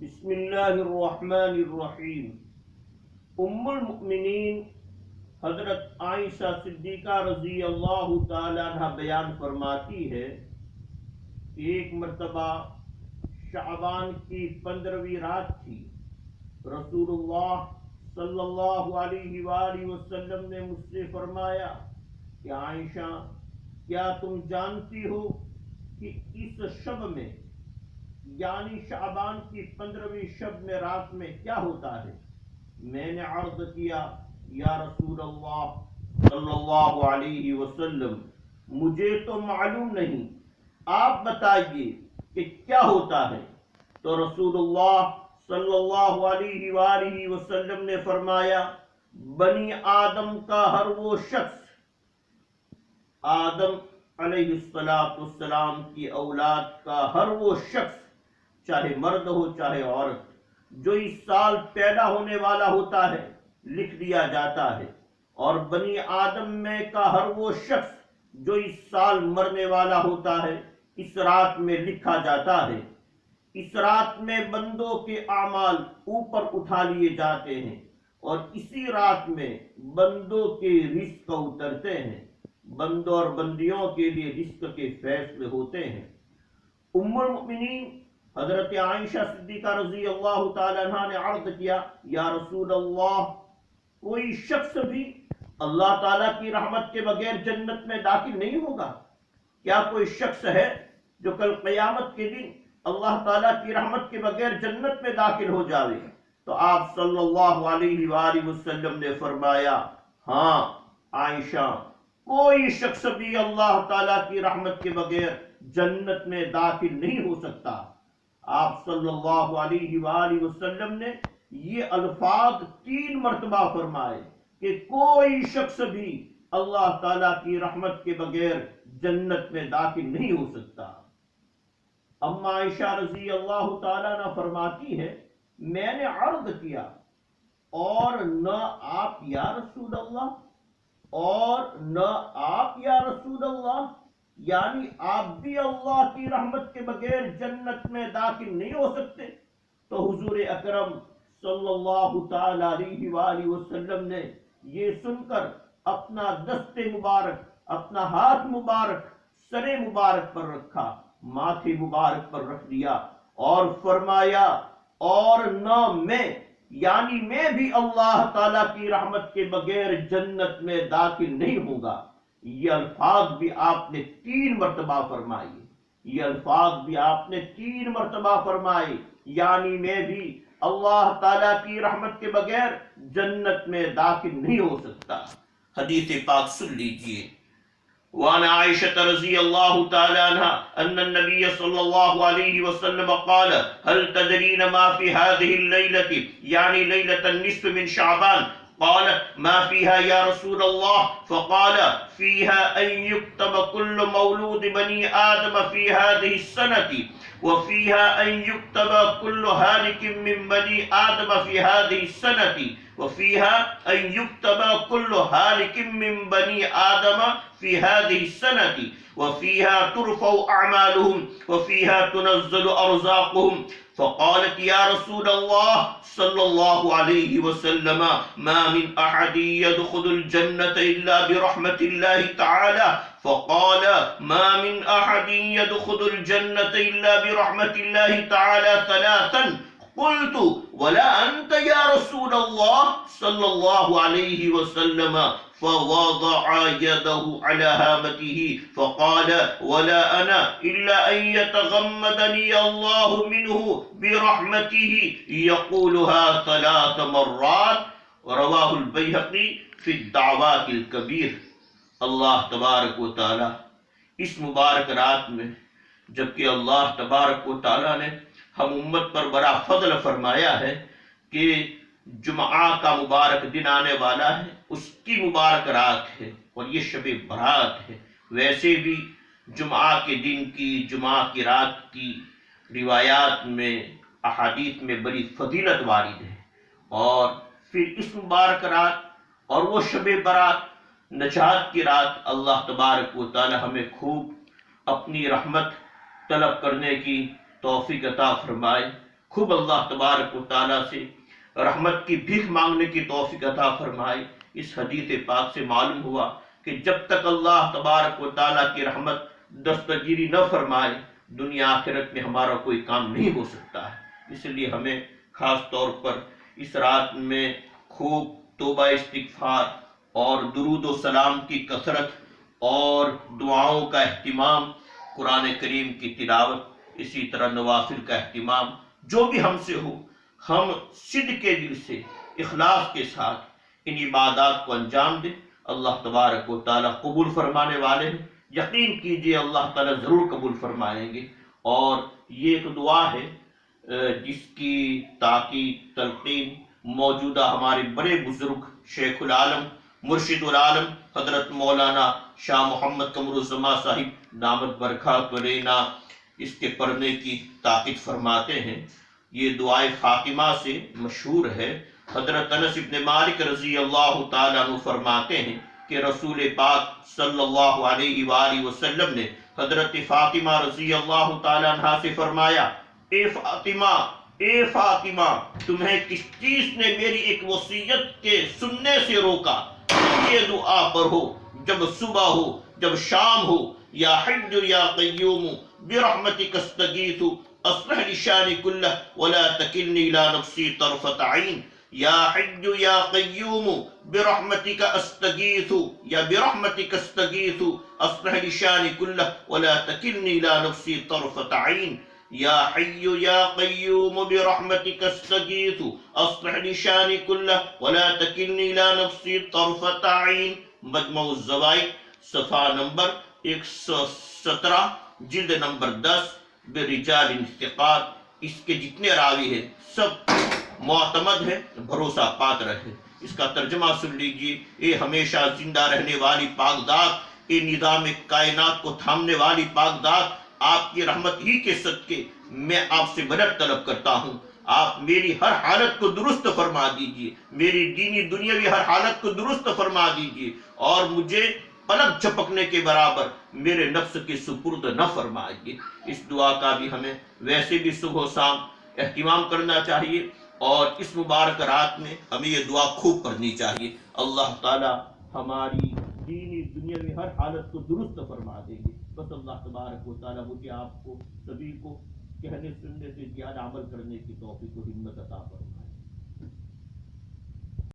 بسم اللہ الرحمن الرحیم۔ ام المؤمنین حضرت عائشہ صدیقہ رضی اللہ تعالی عنہ بیان فرماتی ہے، ایک مرتبہ شعبان کی 15ویں رات تھی۔ رسول اللہ صلی اللہ علیہ وآلہ وسلم نے مجھ سے فرمایا کہ عائشہ، کیا تم جانتی ہو کہ اس شب میں، یعنی شعبان کی 15ویں شب میں رات میں کیا ہوتا ہے؟ میں نے عرض کیا، یا رسول اللہ صلی اللہ علیہ وسلم، مجھے تو معلوم نہیں، آپ بتائیے کہ کیا ہوتا ہے؟ تو رسول اللہ صلی اللہ علیہ وآلہ وسلم نے فرمایا، بنی آدم کا ہر وہ شخص، آدم علیہ السلام کی اولاد کا ہر وہ شخص، چاہے مرد ہو چاہے عورت، جو اس سال پیدا ہونے والا ہوتا ہے لکھ دیا جاتا ہے، اور بنی آدم میں کا ہر وہ شخص جو اس سال مرنے والا ہوتا ہے اس رات میں لکھا جاتا ہے۔ اس رات میں بندوں کے اعمال اوپر اٹھا لیے جاتے ہیں اور اسی رات میں بندوں کے رزق اترتے ہیں، بندوں اور بندیوں کے لیے رزق کے فیصلے ہوتے ہیں۔ ام المؤمنین حضرت عائشہ صدیقہ رضی اللہ تعالی عنہ نے عرض کیا، یا رسول اللہ، کوئی شخص بھی اللہ تعالیٰ کی رحمت کے بغیر جنت میں داخل نہیں ہوگا؟ کیا کوئی شخص ہے جو کل قیامت کے دن اللہ تعالیٰ کی رحمت کے بغیر جنت میں داخل ہو جاوے؟ تو آپ صلی اللہ علیہ وآلہ وسلم نے فرمایا، ہاں عائشہ، کوئی شخص بھی اللہ تعالیٰ کی رحمت کے بغیر جنت میں داخل نہیں ہو سکتا۔ آپ صلی اللہ علیہ وآلہ وسلم نے یہ الفاظ 3 مرتبہ فرمائے کہ کوئی شخص بھی اللہ تعالیٰ کی رحمت کے بغیر جنت میں داخل نہیں ہو سکتا۔ اما عائشہ رضی اللہ تعالیٰ عنہ فرماتی ہے، میں نے عرض کیا، اور نہ آپ یا رسول اللہ، اور نہ آپ یا رسول اللہ، یعنی آپ بھی اللہ کی رحمت کے بغیر جنت میں داخل نہیں ہو سکتے؟ تو حضور اکرم صلی اللہ تعالی علیہ وآلہ وسلم نے یہ سن کر اپنا دست مبارک، اپنا ہاتھ مبارک سر مبارک پر رکھا، ماتھے مبارک پر رکھ دیا اور فرمایا، اور نہ میں، یعنی میں بھی اللہ تعالیٰ کی رحمت کے بغیر جنت میں داخل نہیں ہوں گا۔ یہ الفاظ بھی آپ نے 3 مرتبہ فرمائے، یہ الفاظ بھی آپ نے 3 مرتبہ فرمائے، یعنی میں بھی اللہ تعالیٰ کی رحمت کے بغیر جنت میں داخل نہیں ہو سکتا۔ حدیث پاک سن لیجئے۔ وعن عائشة رضی اللہ تعالی عنہ ان النبی صلی اللہ علیہ وسلم قال هل تدرین ما فی هذه الليلة یعنی لیلة النصف من شعبان؟ قالت ما فيها يا رسول الله؟ فقال فيها أن يكتب كل مولود بني آدم في هذه السنة، وفيها أن يكتب كل هالك من بني آدم في هذه السنة، وفيها أن يكتب كل هالك من بني آدم في هذه السنة، وفيها ترفع أعمالهم، وفيها تنزل أرزاقهم۔ فقالت يا رسول الله صلى الله عليه وسلم ما من أحد يدخل الجنة إلا برحمة الله تعالى؟ فقال ما من أحد يدخل الجنة إلا برحمة الله تعالى 3۔ قلت ولا أنت يا رسول الله صلى الله عليه وسلم؟ فوضع يده على هامته فقال ولا أنا إلا أن يتغمدني الله منه برحمته يقولها 3 مرات۔ ورواه البيهقي في الدعوات الكبير۔ اللہ تبارک و تعالی اس مبارک رات میں، جبکہ اللہ تبارک و تعالی نے ہم امت پر بڑا فضل فرمایا ہے کہ جمعہ کا مبارک دن آنے والا ہے، اس کی مبارک رات ہے اور یہ شب برات ہے۔ ویسے بھی جمعہ کے دن کی، جمعہ کی رات کی روایات میں، احادیث میں بڑی فضیلت وارد ہے، اور پھر اس مبارک رات اور وہ شب برات، نجات کی رات، اللہ تبارک و تعالی ہمیں خوب اپنی رحمت طلب کرنے کی توفیق عطا فرمائے۔ خوب اللہ تبارک و تعالیٰ سے رحمت کی بھیک مانگنے کی توفیق عطا فرمائے۔ اس حدیث پاک سے معلوم ہوا کہ جب تک اللہ تبارک و تعالیٰ کی رحمت دستگیری نہ فرمائے دنیا آخرت میں ہمارا کوئی کام نہیں ہو سکتا ہے۔ اس لیے ہمیں خاص طور پر اس رات میں خوب توبہ استغفار اور درود و سلام کی کثرت اور دعاؤں کا اہتمام، قرآن کریم کی تلاوت، اسی طرح نوافل کا اہتمام جو بھی ہم سے ہو، ہم صدق کے دل سے اخلاص کے ساتھ ان عبادات کو انجام دیں۔ اللہ تبارک و تعالیٰ قبول فرمانے والے ہیں، یقین کیجئے اللہ تعالیٰ ضرور قبول فرمائیں گے۔ اور یہ ایک دعا ہے جس کی تاکید تلقین موجودہ ہمارے بڑے بزرگ شیخ العالم مرشد العالم حضرت مولانا شاہ محمد قمر الزمان صاحب دامت برکات علینا اس کے پڑھنے کی تاکید فرماتے ہیں۔ یہ دعائے فاطمہ سے مشہور ہے۔ حضرت انس بن مالک رضی اللہ تعالیٰ عنہ فرماتے ہیں کہ رسول پاک صلی اللہ علیہ وآلہ وسلم نے حضرت فاطمہ رضی اللہ تعالیٰ عنہ سے فرمایا، اے فاطمہ تمہیں کس چیز نے میری ایک وصیت کے سننے سے روکا؟ یہ دعا پڑھو جب صبح ہو جب شام ہو، یا حج یا قیوم برحمتک استغیث اصلح لشانی کلہ ولا تکلنی الی نفسی طرفۃ عین، یا حج یا قیوم برحمتک استغیث یا برحمتک استغیث اصلح لشانی کلہ ولا تکلنی الی نفسی طرفۃ عین، یا حی یا قیوم برحمتک استغیث اصلح لشانی کلہ ولا تکلنی الی نفسی طرفۃ عین۔ مجمع الزوائد صفحہ نمبر 117 جلد نمبر 10 برجال ثقات۔ اس کے جتنے راوی ہیں سب معتمد ہے، بھروسہ پاتر ہے۔ اس کا ترجمہ سن لیجئے، اے ہمیشہ زندہ رہنے والی پاک ذات، اے نظام کائنات کو تھامنے والی پاک ذات، آپ کی رحمت ہی کے صدقے میں آپ سے مدد طلب کرتا ہوں۔ آپ میری ہر حالت کو درست فرما دیجئے، میری دینی دنیاوی ہر حالت کو درست فرما دیجئے، اور مجھے پلک جھپکنے کے برابر میرے نفس کے سپرد نہ فرمائیے۔ اس دعا کا بھی ہمیں ویسے بھی صبح و شام اہتمام کرنا چاہیے، اور اس مبارک رات میں ہمیں یہ دعا خوب پڑھنی چاہیے۔ اللہ تعالی ہماری دینی دنیا میں ہر حالت کو درست فرما دیں گے۔ بس اللہ تبارک و تعالی مجھے آپ کو سبھی کو کہنے سننے سے زیادہ عمل کرنے کی توفیق و ہمت عطا فرمائے۔